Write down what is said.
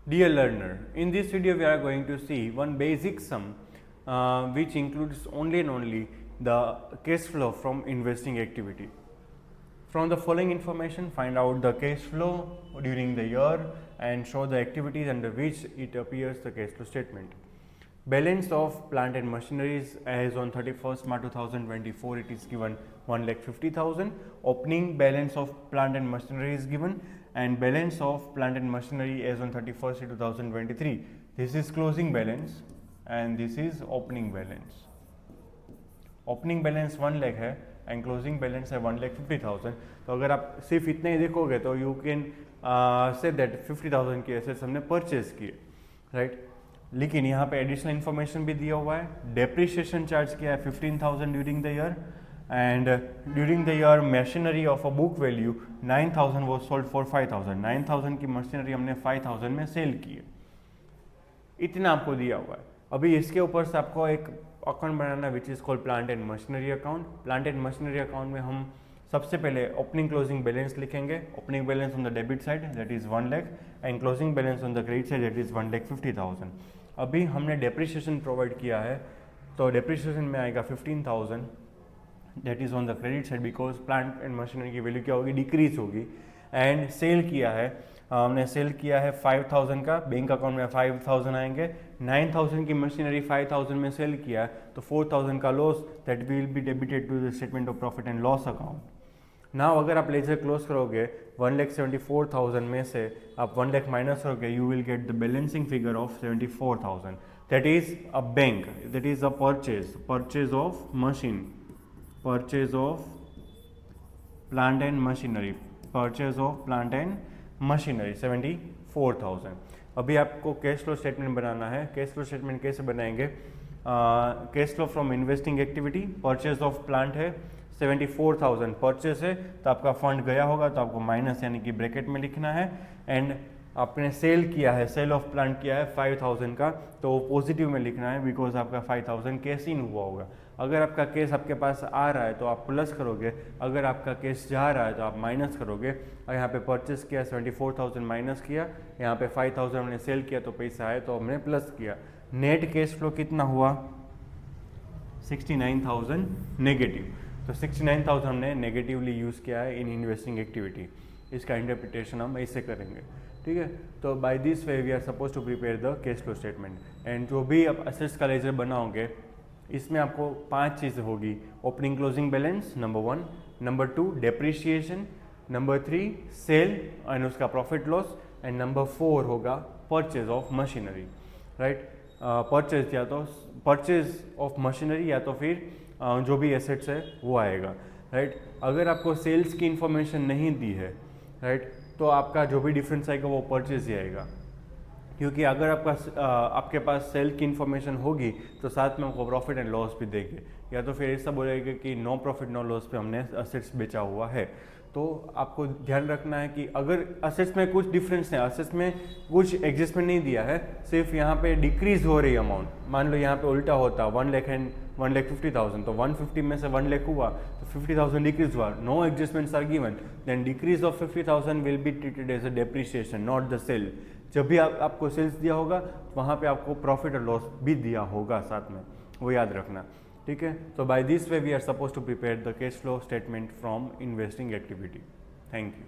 Dear learner, in this video we are going to see one basic sum which includes only and only the cash flow from investing activity. From the following information, find out the cash flow during the year and show the activities under which it appears the cash flow statement. Balance of plant and machineries as on 31st March 2024 it is given 1,50,000. Opening balance of plant and machinery is given and balance of plant and machinery as on 31st 2023. This is closing balance and this is opening balance. Opening balance 1 lakh है and closing balance है 1,50,000. तो अगर आप सिर्फ इतना ही देखोगे तो you can say that 50,000 की एसेट्स हमने परचेज किए, राइट. लेकिन यहाँ पे एडिशनल इन्फॉर्मेशन भी दिया हुआ है. डेप्रिसिएशन चार्ज किया है 15,000 during the year and during the year machinery of a book value 9,000 was sold for 5,000. 9,000 की मशीनरी हमने 5,000 में सेल की है. इतना आपको दिया हुआ है. अभी इसके ऊपर से आपको एक account banana which is called plant and machinery account. Plant and machinery account में हम सबसे पहले ओपनिंग क्लोजिंग बैलेंस लिखेंगे. Opening balance on the debit side that is 1 lakh and closing balance on the credit side that is 1,50,000. अभी हमने depreciation provide किया है तो डेप्रिसिएशन में आएगा 15,000 that is on the credit side because plant and machinery की value क्या होगी, डिक्रीज होगी. एंड सेल किया है, हमने सेल किया है 5,000 का, बैंक अकाउंट में 5,000 आएंगे. 9,000 की मशीनरी 5,000 में सेल किया है तो 4,000 का loss that will be debited to the statement of profit and loss account. Now अगर आप लेजर क्लोज करोगे 1,74,000 में से आप 1 लाख माइनस करोगे you will get the balancing figure of 74,000. That is a bank, that is a purchase of machine, purchase of plant and machinery, purchase of plant and machinery 74,000. अभी आपको cash flow statement बनाना है. Cash flow statement कैसे बनाएंगे? Cash flow from investing activity, purchase of plant है 74,000 purchase है तो आपका fund गया होगा तो आपको माइनस यानी कि ब्रैकेट में लिखना है. एंड आपने सेल किया है, सेल ऑफ प्लांट किया है 5,000 का तो पॉजिटिव में लिखना है बिकॉज आपका 5,000 कैश इन हुआ होगा. अगर आपका केस आपके पास आ रहा है तो आप प्लस करोगे, अगर आपका केस जा रहा है तो आप माइनस करोगे. और यहाँ पे परचेस किया 74,000 माइनस किया, यहाँ पे 5,000 हमने सेल किया तो पैसा आया तो हमने प्लस किया. नेट कैश फ्लो कितना हुआ? 69,000 नेगेटिव. तो 69,000 हमने नेगेटिवली यूज़ किया है इन इन्वेस्टिंग एक्टिविटी. इसका इंटरप्रिटेशन हम ऐसे करेंगे, ठीक है. तो by this way we are suppose to prepare the cash flow statement. And जो भी आप असेट्स का लेजर बनाओगे इसमें आपको 5 चीज़ें होगी. Opening closing balance number 1, number 2 depreciation, number 3 sale and उसका प्रॉफिट लॉस एंड नंबर 4 होगा purchase of machinery, right. Purchase या तो परचेज ऑफ मशीनरी या तो फिर जो भी एसेट्स है वो आएगा, राइट. अगर आपको सेल्स की इंफॉर्मेशन नहीं दी है, राइट, तो आपका जो भी डिफरेंस आएगा वो परचेज ही आएगा. क्योंकि अगर आपके पास सेल की इन्फॉर्मेशन होगी तो साथ में आपको प्रॉफिट एंड लॉस भी देंगे, या तो फिर ऐसा बोलेंगे कि नो प्रॉफिट नो लॉस पे हमने असेट्स बेचा हुआ है. तो आपको ध्यान रखना है कि अगर असेट्स में कुछ डिफरेंस है, असेट्स में कुछ एडजस्टमेंट नहीं दिया है, सिर्फ यहाँ पे डिक्रीज हो रही अमाउंट, मान लो यहाँ पे उल्टा होता 1 लाख एंड 1,50,000 तो 150 में से 1 लाख हुआ तो 50,000 डिक्रीज हुआ, no adjustments are given, then decrease of 50,000 will be treated as a depreciation not the sale. जब भी आपको सेल्स दिया होगा वहाँ पे आपको प्रॉफिट और लॉस भी दिया होगा साथ में, वो याद रखना, ठीक है. तो by this way we are suppose to prepare the cash flow statement from investing activity. Thank you.